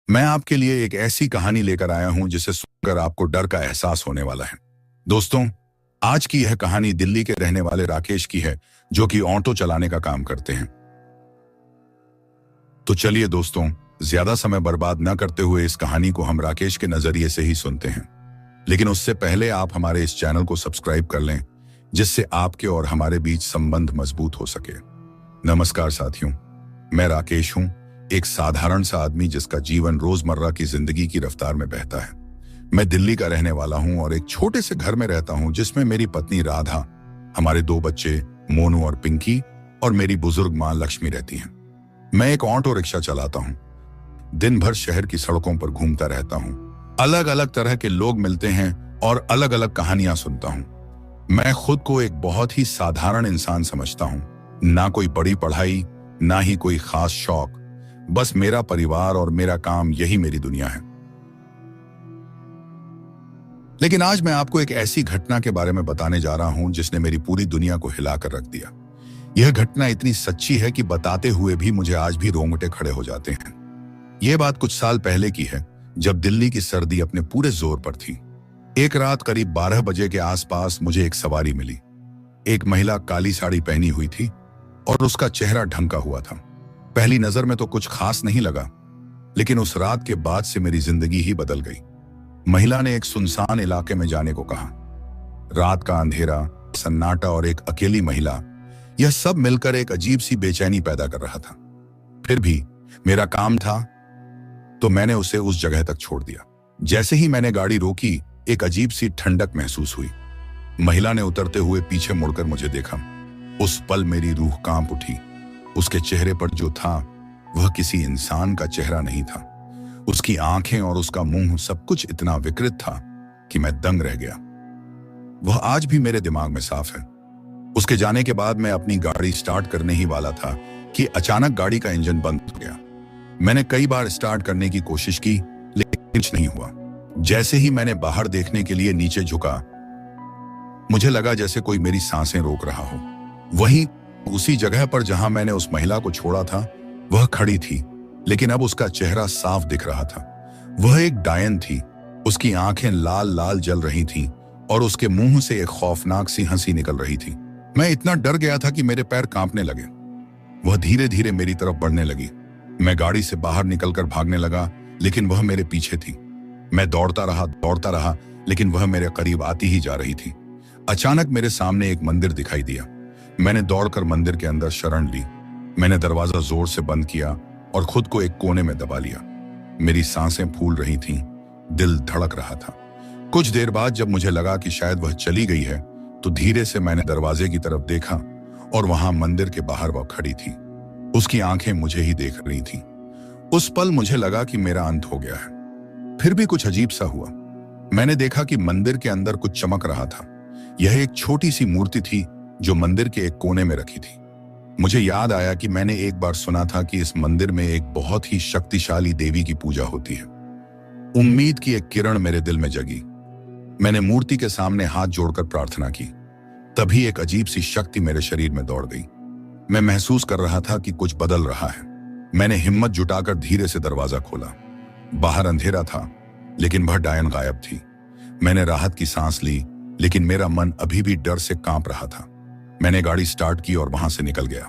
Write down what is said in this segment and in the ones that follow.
मैं आपके लिए एक ऐसी कहानी लेकर आया हूं जिसे सुनकर आपको डर का एहसास होने वाला है। दोस्तों, आज की यह कहानी दिल्ली के रहने वाले राकेश की है, जो कि ऑटो चलाने का काम करते हैं। तो चलिए दोस्तों, ज्यादा समय बर्बाद न करते हुए इस कहानी को हम राकेश के नजरिए से ही सुनते हैं। लेकिन उससे पहले आप हमारे इस चैनल को सब्सक्राइब कर लें, जिससे आपके और हमारे बीच संबंध मजबूत हो सके। नमस्कार साथियों, मैं राकेश हूं, एक साधारण सा आदमी जिसका जीवन रोजमर्रा की जिंदगी की रफ्तार में बहता है। मैं दिल्ली का रहने वाला हूं और एक छोटे से घर में रहता हूं जिसमें मेरी पत्नी राधा, हमारे 2 बच्चे मोनू और पिंकी और मेरी बुजुर्ग मां लक्ष्मी रहती हैं। मैं एक ऑटो रिक्शा चलाता हूं। दिन भर शहर की सड़कों पर घूमता रहता हूं। अलग अलग तरह के लोग मिलते हैं और अलग अलग कहानियां सुनता हूं। मैं खुद को एक बहुत ही साधारण इंसान समझता हूं। ना कोई बड़ी पढ़ाई, ना ही कोई खास शौक, बस मेरा परिवार और मेरा काम, यही मेरी दुनिया है। लेकिन आज मैं आपको एक ऐसी घटना के बारे में बताने जा रहा हूं जिसने मेरी पूरी दुनिया को हिलाकर रख दिया। यह घटना इतनी सच्ची है कि बताते हुए भी मुझे आज भी रोंगटे खड़े हो जाते हैं। यह बात कुछ साल पहले की है, जब दिल्ली की सर्दी अपने पूरे जोर पर थी। एक रात करीब 12 बजे के आसपास मुझे एक सवारी मिली। एक महिला काली साड़ी पहनी हुई थी और उसका चेहरा ढंका हुआ था। पहली नजर में तो कुछ खास नहीं लगा, लेकिन उस रात के बाद से मेरी जिंदगी ही बदल गई। महिला ने एक सुनसान इलाके में जाने को कहा। रात का अंधेरा, सन्नाटा और एक अकेली महिला, यह सब मिलकर एक अजीब सी बेचैनी पैदा कर रहा था। फिर भी मेरा काम था, तो मैंने उसे उस जगह तक छोड़ दिया। जैसे ही मैंने गाड़ी रोकी, एक अजीब सी ठंडक महसूस हुई। महिला ने उतरते हुए पीछे मुड़कर मुझे देखा। उस पल मेरी रूह कांप उठी। उसके चेहरे पर जो था, वह किसी इंसान का चेहरा नहीं था। उसकी आंखें और उसका मुंह, सब कुछ इतना विकृत था कि मैं दंग रह गया। वह आज भी मेरे दिमाग में साफ है। उसके जाने के बाद मैं अपनी गाड़ी स्टार्ट करने ही वाला था कि अचानक गाड़ी का इंजन बंद हो गया। मैंने कई बार स्टार्ट करने की कोशिश की, लेकिन कुछ नहीं हुआ। जैसे ही मैंने बाहर देखने के लिए नीचे झुका, मुझे लगा जैसे कोई मेरी सांसें रोक रहा हो। वहीं उसी जगह पर जहां मैंने उस महिला को छोड़ा था, वह खड़ी थी, लेकिन अब उसका चेहरा साफ दिख रहा था। वह एक डायन थी। उसकी आंखें लाल लाल जल रही थीं और उसके मुंह से एक खौफनाक सी हंसी निकल रही थी। मैं इतना डर गया था कि मेरे पैर कांपने लगे। वह धीरे धीरे मेरी तरफ बढ़ने लगी। मैं गाड़ी से बाहर निकलकर भागने लगा, लेकिन वह मेरे पीछे थी। मैं दौड़ता रहा, लेकिन वह मेरे करीब आती ही जा रही थी। अचानक मेरे सामने एक मंदिर दिखाई दिया। मैंने दौड़कर मंदिर के अंदर शरण ली। मैंने दरवाजा जोर से बंद किया और खुद को एक कोने में दबा लिया। मेरी सांसें फूल रही थीं, दिल धड़क रहा था। कुछ देर बाद जब मुझे लगा कि शायद वह चली गई है, तो धीरे से मैंने दरवाजे की तरफ देखा और वहां मंदिर के बाहर वह खड़ी थी। उसकी आंखें मुझे ही देख रही थीं। उस पल मुझे लगा कि मेरा अंत हो गया है। फिर भी कुछ अजीब सा हुआ। मैंने देखा कि मंदिर के अंदर कुछ चमक रहा था। यह एक छोटी सी मूर्ति थी जो मंदिर के एक कोने में रखी थी। मुझे याद आया कि मैंने एक बार सुना था कि इस मंदिर में एक बहुत ही शक्तिशाली देवी की पूजा होती है। उम्मीद की एक किरण मेरे दिल में जगी। मैंने मूर्ति के सामने हाथ जोड़कर प्रार्थना की। तभी एक अजीब सी शक्ति मेरे शरीर में दौड़ गई। मैं महसूस कर रहा था कि कुछ बदल रहा है। मैंने हिम्मत जुटाकर धीरे से दरवाजा खोला। बाहर अंधेरा था, लेकिन वह डायन गायब थी। मैंने राहत की सांस ली, लेकिन मेरा मन अभी भी डर से कांप रहा था। मैंने गाड़ी स्टार्ट की और वहां से निकल गया।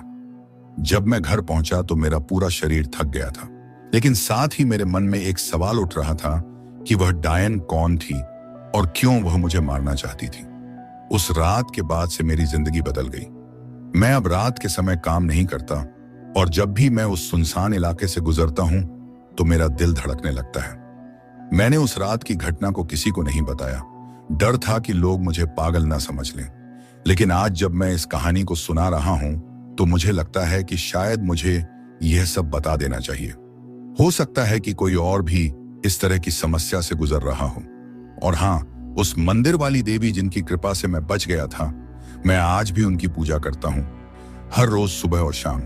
जब मैं घर पहुंचा तो मेरा पूरा शरीर थक गया था, लेकिन साथ ही मेरे मन में एक सवाल उठ रहा था कि वह डायन कौन थी और क्यों वह मुझे मारना चाहती थी। उस रात के बाद से मेरी जिंदगी बदल गई। मैं अब रात के समय काम नहीं करता और जब भी मैं उस सुनसान इलाके से गुजरता हूं तो मेरा दिल धड़कने लगता है। मैंने उस रात की घटना को किसी को नहीं बताया। डर था कि लोग मुझे पागल ना समझ लें। लेकिन आज जब मैं इस कहानी को सुना रहा हूं तो मुझे लगता है कि शायद मुझे यह सब बता देना चाहिए। हो सकता है कि कोई और भी इस तरह की समस्या से गुजर रहा हो। और हां, उस मंदिर वाली देवी जिनकी कृपा से मैं बच गया था, मैं आज भी उनकी पूजा करता हूं, हर रोज सुबह और शाम।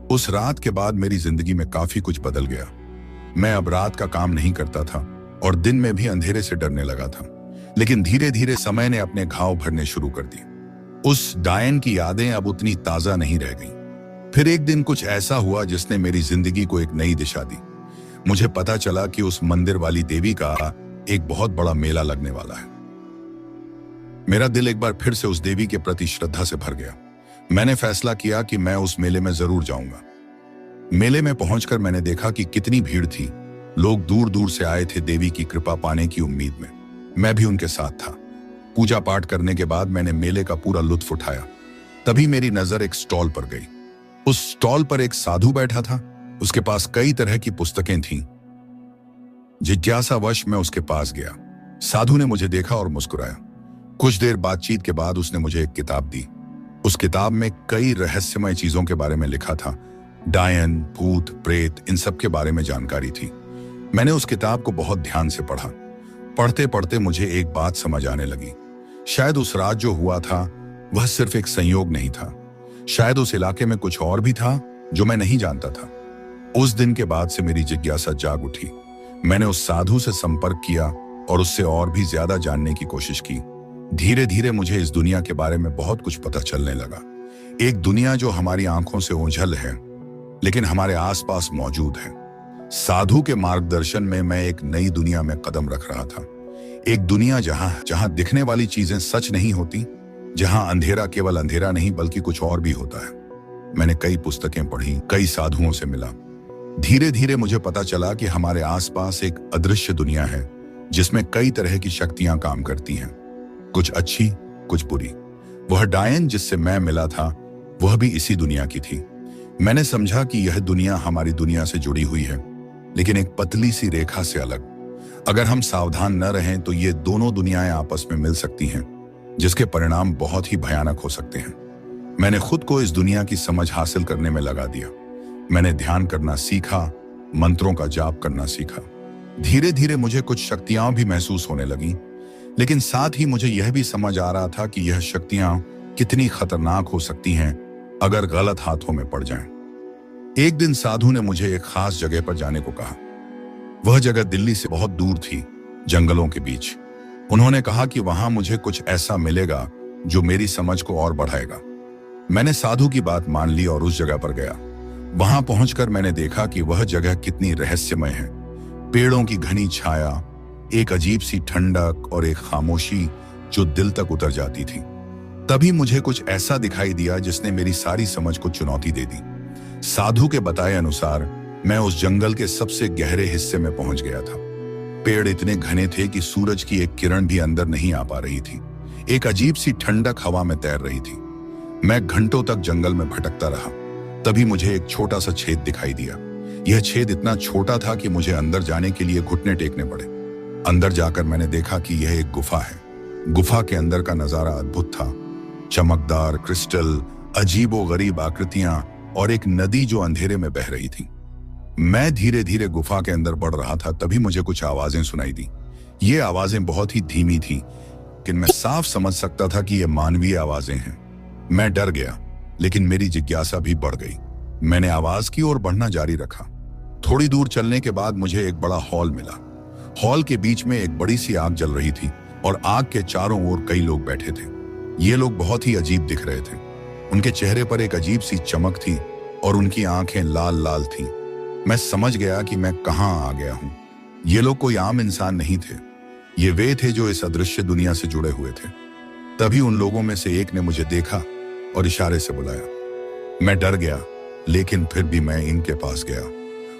उस रात के बाद मेरी जिंदगी में काफी कुछ बदल गया। मैं अब रात का काम नहीं करता था और दिन में भी अंधेरे से डरने लगा था। लेकिन धीरे धीरे समय ने अपने घाव भरने शुरू कर दिए। उस डायन की यादें अब उतनी ताजा नहीं रह गईं। फिर एक दिन कुछ ऐसा हुआ जिसने मेरी जिंदगी को एक नई दिशा दी। मुझे पता चला कि उस मंदिर वाली देवी का एक बहुत बड़ा मेला लगने वाला है। मेरा दिल एक बार फिर से उस देवी के प्रति श्रद्धा से भर गया। मैंने फैसला किया कि मैं उस मेले में जरूर जाऊंगा। मेले में पहुंचकर मैंने देखा कि कितनी भीड़ थी। लोग दूर दूर से आए थे देवी की कृपा पाने की उम्मीद में। मैं भी उनके साथ था। पूजा पाठ करने के बाद मैंने मेले का पूरा लुत्फ उठाया। तभी मेरी नजर एक स्टॉल पर गई। उस स्टॉल पर एक साधु बैठा था। उसके पास कई तरह की पुस्तकें थीं। जिज्ञासावश मैं उसके पास गया। साधु ने मुझे देखा और मुस्कुराया। कुछ देर बातचीत के बाद उसने मुझे एक किताब दी। उस किताब में कई रहस्यमय चीजों के बारे में लिखा था। डायन, भूत, प्रेत, इन सब के बारे में जानकारी थी। मैंने उस किताब को बहुत ध्यान से पढ़ा। पढ़ते पढ़ते मुझे एक बात समझ आने लगी। शायद उस रात जो हुआ था वह सिर्फ एक संयोग नहीं था। शायद उस इलाके में कुछ और भी था जो मैं नहीं जानता था। उस दिन के बाद से मेरी जिज्ञासा जाग उठी। मैंने उस साधु से संपर्क किया और उससे और भी ज्यादा जानने की कोशिश की। धीरे धीरे मुझे इस दुनिया के बारे में बहुत कुछ पता चलने लगा। एक दुनिया जो हमारी आंखों से ओझल है लेकिन हमारे आसपास मौजूद है। साधु के मार्गदर्शन में मैं एक नई दुनिया में कदम रख रहा था। एक दुनिया जहां दिखने वाली चीजें सच नहीं होती, जहां अंधेरा केवल अंधेरा नहीं बल्कि कुछ और भी होता है। मैंने कई पुस्तकें पढ़ी, कई साधुओं से मिला। धीरे धीरे मुझे पता चला कि हमारे आसपास एक अदृश्य दुनिया है जिसमें कई तरह की शक्तियां काम करती हैं, कुछ अच्छी, कुछ बुरी। वह डायन जिससे मैं मिला था वह भी इसी दुनिया की थी। मैंने समझा कि यह दुनिया हमारी दुनिया से जुड़ी हुई है, लेकिन एक पतली सी रेखा से अलग। अगर हम सावधान न रहें तो ये दोनों दुनियाएं आपस में मिल सकती हैं, जिसके परिणाम बहुत ही भयानक हो सकते हैं। मैंने खुद को इस दुनिया की समझ हासिल करने में लगा दिया। मैंने ध्यान करना सीखा, मंत्रों का जाप करना सीखा। धीरे धीरे मुझे कुछ शक्तियां भी महसूस होने लगी, लेकिन साथ ही मुझे यह भी समझ आ रहा था कि यह शक्तियां कितनी खतरनाक हो सकती हैं अगर गलत हाथों में पड़ जाएं। एक दिन साधु ने मुझे एक खास जगह पर जाने को कहा। वह जगह दिल्ली से बहुत दूर थी, जंगलों के बीच। उन्होंने कहा कि वहां मुझे कुछ ऐसा मिलेगा जो मेरी समझ को और बढ़ाएगा। मैंने साधु की बात मान ली और उस जगह पर गया। वहां पहुंचकर मैंने देखा कि वह जगह कितनी रहस्यमय है। पेड़ों की घनी छाया, एक अजीब सी ठंडक और एक खामोशी जो दिल तक उतर जाती थी। तभी मुझे कुछ ऐसा दिखाई दिया जिसने मेरी सारी समझ को चुनौती दे दी। साधु के बताए अनुसार मैं उस जंगल के सबसे गहरे हिस्से में पहुंच गया था। पेड़ इतने घने थे कि सूरज की एक किरण भी अंदर नहीं आ पा रही थी। एक अजीब सी ठंडक हवा में तैर रही थी। मैं घंटों तक जंगल में भटकता रहा। तभी मुझे एक छोटा सा छेद दिखाई दिया। यह छेद इतना छोटा था कि मुझे अंदर जाने के लिए घुटने टेकने पड़े। अंदर जाकर मैंने देखा कि यह एक गुफा है। गुफा के अंदर का नजारा अद्भुत था। चमकदार क्रिस्टल, अजीबोगरीब आकृतियां और एक नदी जो अंधेरे में बह रही थी। मैं धीरे धीरे गुफा के अंदर बढ़ रहा था। तभी मुझे कुछ आवाजें सुनाई दी। ये आवाजें बहुत ही धीमी थी, लेकिन मैं साफ समझ सकता था कि ये मानवीय आवाजें हैं। मैं डर गया, लेकिन मेरी जिज्ञासा भी बढ़ गई। मैंने आवाज की ओर बढ़ना जारी रखा। थोड़ी दूर चलने के बाद मुझे एक बड़ा हॉल मिला। हॉल के बीच में एक बड़ी सी आग जल रही थी और आग के चारों ओर कई लोग बैठे थे। ये लोग बहुत ही अजीब दिख रहे थे। उनके चेहरे पर एक अजीब सी चमक थी और उनकी आंखें लाल लाल थीं। मैं समझ गया कि मैं कहां आ गया हूं। ये लोग कोई आम इंसान नहीं थे। ये वे थे जो इस अदृश्य दुनिया से जुड़े हुए थे। तभी उन लोगों में से एक ने मुझे देखा और इशारे से बुलाया। मैं डर गया, लेकिन फिर भी मैं इनके पास गया।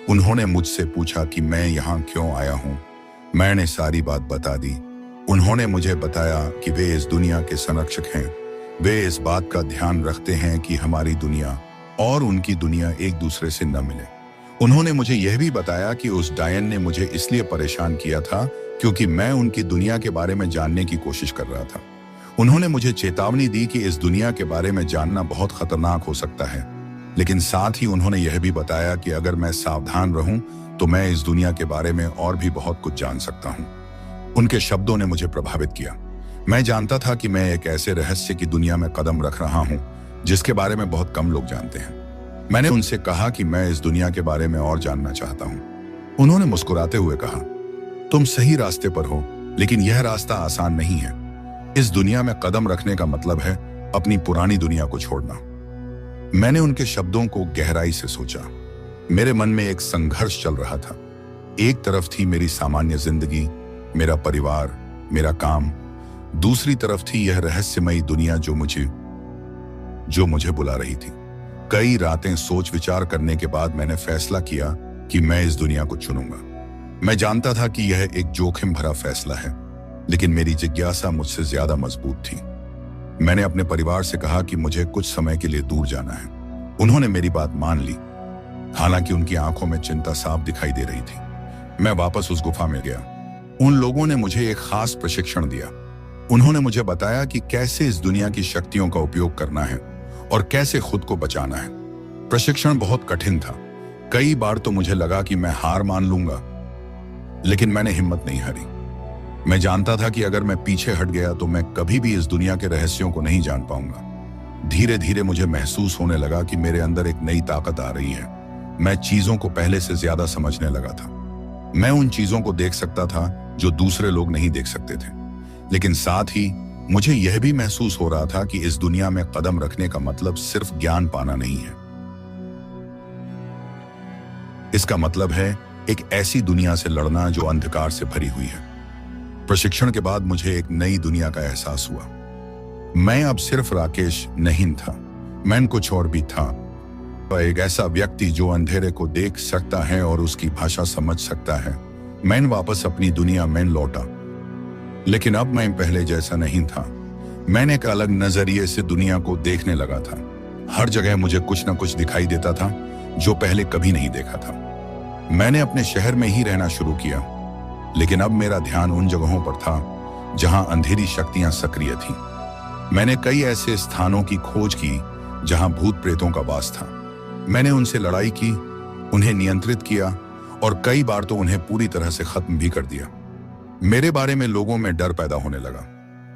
उन्होंने मुझसे पूछा कि मैं यहाँ क्यों आया हूँ। मैंने सारी बात बता दी। उन्होंने मुझे बताया कि वे इस दुनिया के संरक्षक हैं। वे इस बात का ध्यान रखते हैं कि हमारी दुनिया और उनकी दुनिया एक दूसरे से न मिले। उन्होंने मुझे यह भी बताया कि उस डायन ने मुझे इसलिए परेशान किया था क्योंकि मैं उनकी दुनिया के बारे में जानने की कोशिश कर रहा था। उन्होंने मुझे चेतावनी दी कि इस दुनिया के बारे में जानना बहुत खतरनाक हो सकता है, लेकिन साथ ही उन्होंने यह भी बताया कि अगर मैं सावधान रहूं तो मैं इस दुनिया के बारे में और भी बहुत कुछ जान सकता हूं। उनके शब्दों ने मुझे प्रभावित किया। मैं जानता था कि मैं एक ऐसे रहस्य की दुनिया में कदम रख रहा हूं जिसके बारे में बहुत कम लोग जानते हैं। मैंने उनसे कहा कि मैं इस दुनिया के बारे में और जानना चाहता हूं। उन्होंने मुस्कुराते हुए कहा, तुम सही रास्ते पर हो, लेकिन यह रास्ता आसान नहीं है। इस दुनिया में कदम रखने का मतलब है अपनी पुरानी दुनिया को छोड़ना। मैंने उनके शब्दों को गहराई से सोचा। मेरे मन में एक संघर्ष चल रहा था। एक तरफ थी मेरी सामान्य जिंदगी, मेरा परिवार, मेरा काम। दूसरी तरफ थी यह रहस्यमयी दुनिया जो मुझे बुला रही थी। कई रातें सोच विचार करने के बाद मैंने फैसला किया कि मैं इस दुनिया को चुनूंगा। मैं जानता था कि यह एक जोखिम भरा फैसला है, लेकिन मेरी जिज्ञासा मुझसे ज्यादा मजबूत थी। मैंने अपने परिवार से कहा कि मुझे कुछ समय के लिए दूर जाना है। उन्होंने मेरी बात मान ली, हालांकि उनकी आंखों में चिंता साफ दिखाई दे रही थी। मैं वापस उस गुफा में गया। उन लोगों ने मुझे एक खास प्रशिक्षण दिया। उन्होंने मुझे बताया कि कैसे इस दुनिया की शक्तियों का उपयोग करना है और कैसे खुद को बचाना है। प्रशिक्षण बहुत कठिन था। कई बार तो मुझे लगा कि मैं हार मान लूंगा, लेकिन मैंने हिम्मत नहीं हारी। मैं जानता था कि अगर मैं पीछे हट गया तो मैं कभी भी इस दुनिया के रहस्यों को नहीं जान पाऊंगा। धीरे धीरे मुझे महसूस होने लगा कि मेरे अंदर एक नई ताकत आ रही है। मैं चीजों को पहले से ज्यादा समझने लगा था। मैं उन चीजों को देख सकता था जो दूसरे लोग नहीं देख सकते थे, लेकिन साथ ही मुझे यह भी महसूस हो रहा था कि इस दुनिया में कदम रखने का मतलब सिर्फ ज्ञान पाना नहीं है। इसका मतलब है एक ऐसी दुनिया से लड़ना जो अंधकार से भरी हुई है। प्रशिक्षण के बाद मुझे एक नई दुनिया का एहसास हुआ। मैं अब सिर्फ राकेश नहीं था, मैं कुछ और भी था। एक ऐसा व्यक्ति जो अंधेरे को देख सकता है और उसकी भाषा समझ सकता है। मैं वापस अपनी दुनिया में लौटा, लेकिन अब मैं पहले जैसा नहीं था। मैंने एक अलग नजरिए से दुनिया को देखने लगा था। हर जगह मुझे कुछ न कुछ दिखाई देता था जो पहले कभी नहीं देखा था। मैंने अपने शहर में ही रहना शुरू किया, लेकिन अब मेरा ध्यान उन जगहों पर था जहां अंधेरी शक्तियां सक्रिय थीं। मैंने कई ऐसे स्थानों की खोज की जहां भूत प्रेतों का वास था। मैंने उनसे लड़ाई की, उन्हें नियंत्रित किया और कई बार तो उन्हें पूरी तरह से खत्म भी कर दिया। मेरे बारे में लोगों में डर पैदा होने लगा।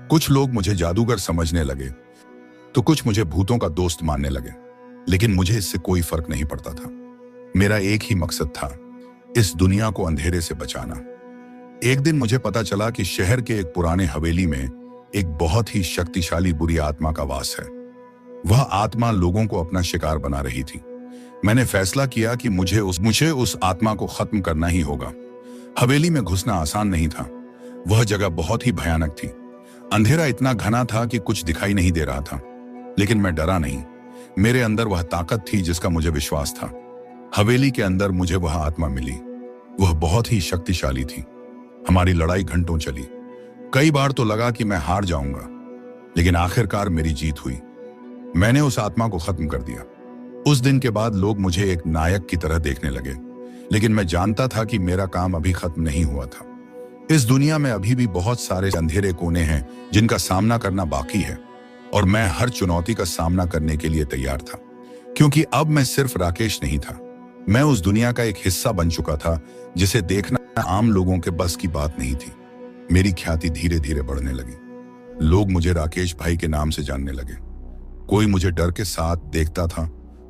कुछ लोग मुझे जादूगर समझने लगे तो कुछ मुझे भूतों का दोस्त मानने लगे, लेकिन मुझे इससे कोई फर्क नहीं पड़ता था। मेरा एक ही मकसद था, इस दुनिया को अंधेरे से बचाना। एक दिन मुझे पता चला कि शहर के एक पुराने हवेली में एक बहुत ही शक्तिशाली बुरी आत्मा का वास है। वह आत्मा लोगों को अपना शिकार बना रही थी। मैंने फैसला किया कि मुझे उस आत्मा को खत्म करना ही होगा। हवेली में घुसना आसान नहीं था। वह जगह बहुत ही भयानक थी। अंधेरा इतना घना था कि कुछ दिखाई नहीं दे रहा था, लेकिन मैं डरा नहीं। मेरे अंदर वह ताकत थी जिसका मुझे विश्वास था। हवेली के अंदर मुझे वह आत्मा मिली। वह बहुत ही शक्तिशाली थी। हमारी लड़ाई घंटों चली। कई बार तो लगा कि मैं हार जाऊंगा, लेकिन आखिरकार मेरी जीत हुई। मैंने उस आत्मा को खत्म कर दिया। उस दिन के बाद लोग मुझे एक नायक की तरह देखने लगे, लेकिन मैं जानता था कि मेरा काम अभी खत्म नहीं हुआ था। इस दुनिया में अभी भी बहुत सारे अंधेरे कोने हैं जिनका सामना करना बाकी है, और मैं हर चुनौती का सामना करने के लिए तैयार था, क्योंकि अब मैं सिर्फ राकेश नहीं था। मैं उस दुनिया का एक हिस्सा बन चुका था जिसे देखना आम लोगों के बस की बात नहीं थी। मेरी ख्याति धीरे धीरे बढ़ने लगी। लोग मुझे राकेश भाई के नाम से जानने लगे। कोई मुझे डर के साथ देखता था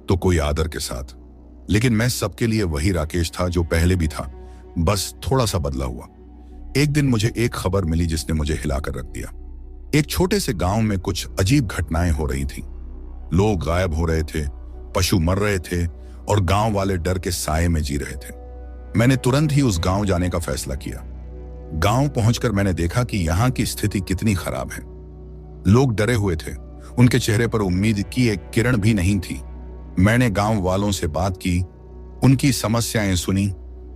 तो कोई आदर के साथ, लेकिन मैं सबके लिए वही राकेश था जो पहले भी था, बस थोड़ा सा बदला हुआ। एक दिन मुझे एक खबर मिली जिसने मुझे हिलाकर रख दिया। एक छोटे से गांव में कुछ अजीब घटनाएं हो रही थी। लोग गायब हो रहे थे, पशु मर रहे थे और गांव वाले डर के साए में जी रहे थे। मैंने तुरंत ही उस गांव जाने का फैसला किया। गांव पहुंचकर मैंने देखा कि यहाँ की स्थिति कितनी खराब है। लोग डरे हुए थे, उनके चेहरे पर उम्मीद की एक किरण भी नहीं थी। मैंने गांव वालों से बात की, उनकी समस्याएं सुनी।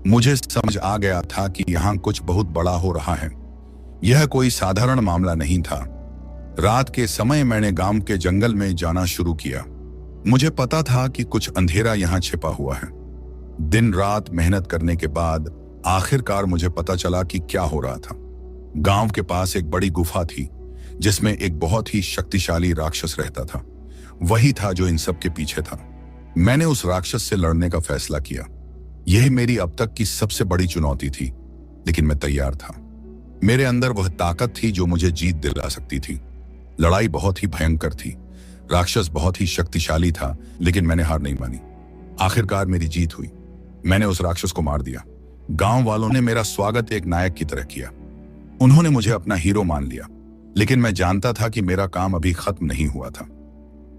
मुझे समझ आ गया था कि यहाँ कुछ बहुत बड़ा हो रहा है। यह कोई साधारण मामला नहीं था। रात के समय मैंने गांव के जंगल में जाना शुरू किया। मुझे पता था कि कुछ अंधेरा यहाँ छिपा हुआ है। दिन रात मेहनत करने के बाद आखिरकार मुझे पता चला कि क्या हो रहा था। गांव के पास एक बड़ी गुफा थी जिसमें एक बहुत ही शक्तिशाली राक्षस रहता था। वही था जो इन सब के पीछे था। मैंने उस राक्षस से लड़ने का फैसला किया। यह मेरी अब तक की सबसे बड़ी चुनौती थी, लेकिन मैं तैयार था। मेरे अंदर वह ताकत थी जो मुझे जीत दिला सकती थी। लड़ाई बहुत ही भयंकर थी। राक्षस बहुत ही शक्तिशाली था, लेकिन मैंने हार नहीं मानी। आखिरकार मेरी जीत हुई। मैंने उस राक्षस को मार दिया। गांव वालों ने मेरा स्वागत एक नायक की तरह किया। उन्होंने मुझे अपना हीरो मान लिया, लेकिन मैं जानता था कि मेरा काम अभी खत्म नहीं हुआ था।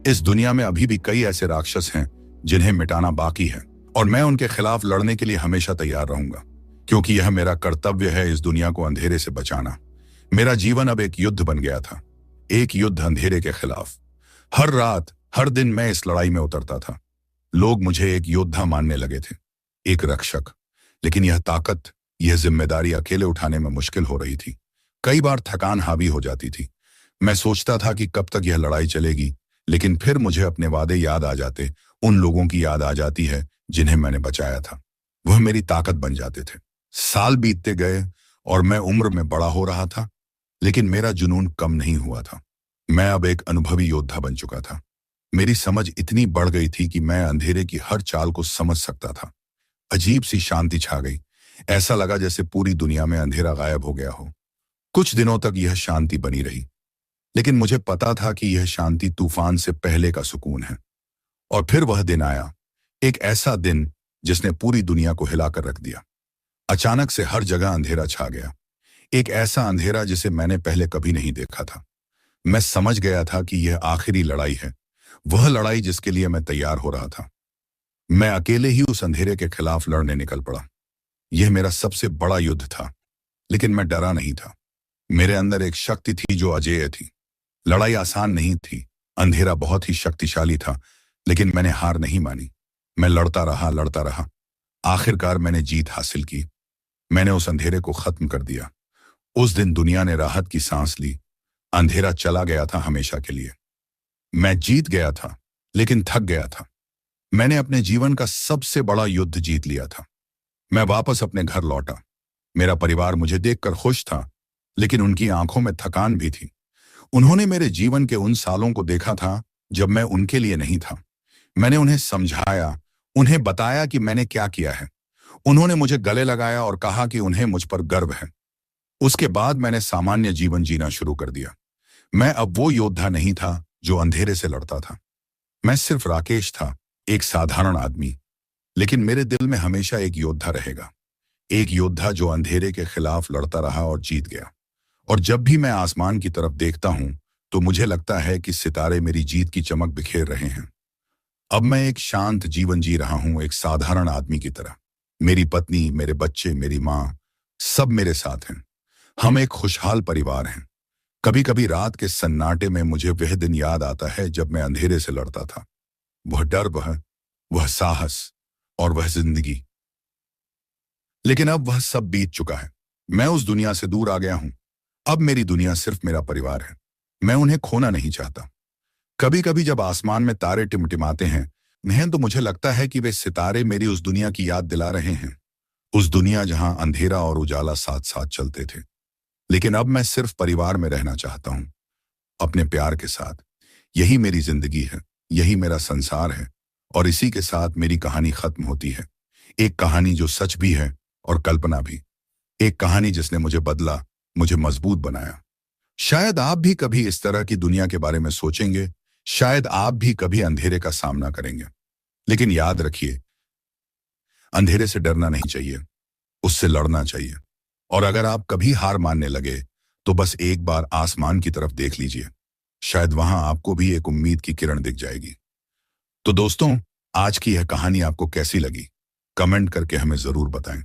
इस दुनिया में अभी भी कई ऐसे राक्षस हैं जिन्हें मिटाना बाकी है, और मैं उनके खिलाफ लड़ने के लिए हमेशा तैयार रहूंगा। क्योंकि यह मेरा कर्तव्य है इस दुनिया को अंधेरे से बचाना। मेरा जीवन अब एक युद्ध बन गया था, एक युद्ध अंधेरे के खिलाफ। हर रात, हर दिन मैं इस लड़ाई में उतरता था। लोग मुझे एक योद्धा मानने लगे थे, एक रक्षक। लेकिन यह ताकत, यह जिम्मेदारी अकेले उठाने में मुश्किल हो रही थी। कई बार थकान हावी हो जाती थी। मैं सोचता था कि कब तक यह लड़ाई चलेगी, लेकिन फिर मुझे अपने वादे याद आ जाते, उन लोगों की याद आ जाती है जिन्हें मैंने बचाया था। वह मेरी ताकत बन जाते थे। साल बीतते गए और मैं उम्र में बड़ा हो रहा था, लेकिन मेरा जुनून कम नहीं हुआ था। मैं अब एक अनुभवी योद्धा बन चुका था। मेरी समझ इतनी बढ़ गई थी कि मैं अंधेरे की हर चाल को समझ सकता था। अजीब सी शांति छा गई। ऐसा लगा जैसे पूरी दुनिया में अंधेरा गायब हो गया हो। कुछ दिनों तक यह शांति बनी रही, लेकिन मुझे पता था कि यह शांति तूफान से पहले का सुकून है। और फिर वह दिन आया, एक ऐसा दिन जिसने पूरी दुनिया को हिलाकर रख दिया। अचानक से हर जगह अंधेरा छा गया, एक ऐसा अंधेरा जिसे मैंने पहले कभी नहीं देखा था। मैं समझ गया था कि यह आखिरी लड़ाई है, वह लड़ाई जिसके लिए मैं तैयार हो रहा था। मैं अकेले ही उस अंधेरे के खिलाफ लड़ने निकल पड़ा। यह मेरा सबसे बड़ा युद्ध था, लेकिन मैं डरा नहीं था। मेरे अंदर एक शक्ति थी जो अजेय थी। लड़ाई आसान नहीं थी, अंधेरा बहुत ही शक्तिशाली था, लेकिन मैंने हार नहीं मानी। मैं लड़ता रहा, लड़ता रहा। आखिरकार मैंने जीत हासिल की। मैंने उस अंधेरे को खत्म कर दिया। उस दिन दुनिया ने राहत की सांस ली। अंधेरा चला गया था हमेशा के लिए। मैं जीत गया था, लेकिन थक गया था। मैंने अपने जीवन का सबसे बड़ा युद्ध जीत लिया था। मैं वापस अपने घर लौटा। मेरा परिवार मुझे देखकर खुश था, लेकिन उनकी आंखों में थकान भी थी। उन्होंने मेरे जीवन के उन सालों को देखा था जब मैं उनके लिए नहीं था। मैंने उन्हें समझाया, उन्हें बताया कि मैंने क्या किया है। उन्होंने मुझे गले लगाया और कहा कि उन्हें मुझ पर गर्व है। उसके बाद मैंने सामान्य जीवन जीना शुरू कर दिया। मैं अब वो योद्धा नहीं था जो अंधेरे से लड़ता था। मैं सिर्फ राकेश था, एक साधारण आदमी। लेकिन मेरे दिल में हमेशा एक योद्धा रहेगा, एक योद्धा जो अंधेरे के खिलाफ लड़ता रहा और जीत गया। और जब भी मैं आसमान की तरफ देखता हूं, तो मुझे लगता है कि सितारे मेरी जीत की चमक बिखेर रहे हैं। अब मैं एक शांत जीवन जी रहा हूं, एक साधारण आदमी की तरह। मेरी पत्नी, मेरे बच्चे, मेरी माँ, सब मेरे साथ हैं। हम एक खुशहाल परिवार हैं। कभी कभी रात के सन्नाटे में मुझे वह दिन याद आता है जब मैं अंधेरे से लड़ता था। वह डर, वह साहस और वह जिंदगी। लेकिन अब वह सब बीत चुका है। मैं उस दुनिया से दूर आ गया हूं। अब मेरी दुनिया सिर्फ मेरा परिवार है। मैं उन्हें खोना नहीं चाहता। कभी कभी जब आसमान में तारे टिमटिमाते हैं, नहीं तो मुझे लगता है कि वे सितारे मेरी उस दुनिया की याद दिला रहे हैं। उस दुनिया जहां अंधेरा और उजाला साथ साथ चलते थे। लेकिन अब मैं सिर्फ परिवार में रहना चाहता हूं, अपने प्यार के साथ। यही मेरी जिंदगी है, यही मेरा संसार है। और इसी के साथ मेरी कहानी खत्म होती है। एक कहानी जो सच भी है और कल्पना भी। एक कहानी जिसने मुझे बदला, मुझे मजबूत बनाया। शायद आप भी कभी इस तरह की दुनिया के बारे में सोचेंगे। शायद आप भी कभी अंधेरे का सामना करेंगे। लेकिन याद रखिए, अंधेरे से डरना नहीं चाहिए, उससे लड़ना चाहिए। और अगर आप कभी हार मानने लगे, तो बस एक बार आसमान की तरफ देख लीजिए। शायद वहां आपको भी एक उम्मीद की किरण दिख जाएगी। तो दोस्तों, आज की यह कहानी आपको कैसी लगी? कमेंट करके हमें जरूर बताएं।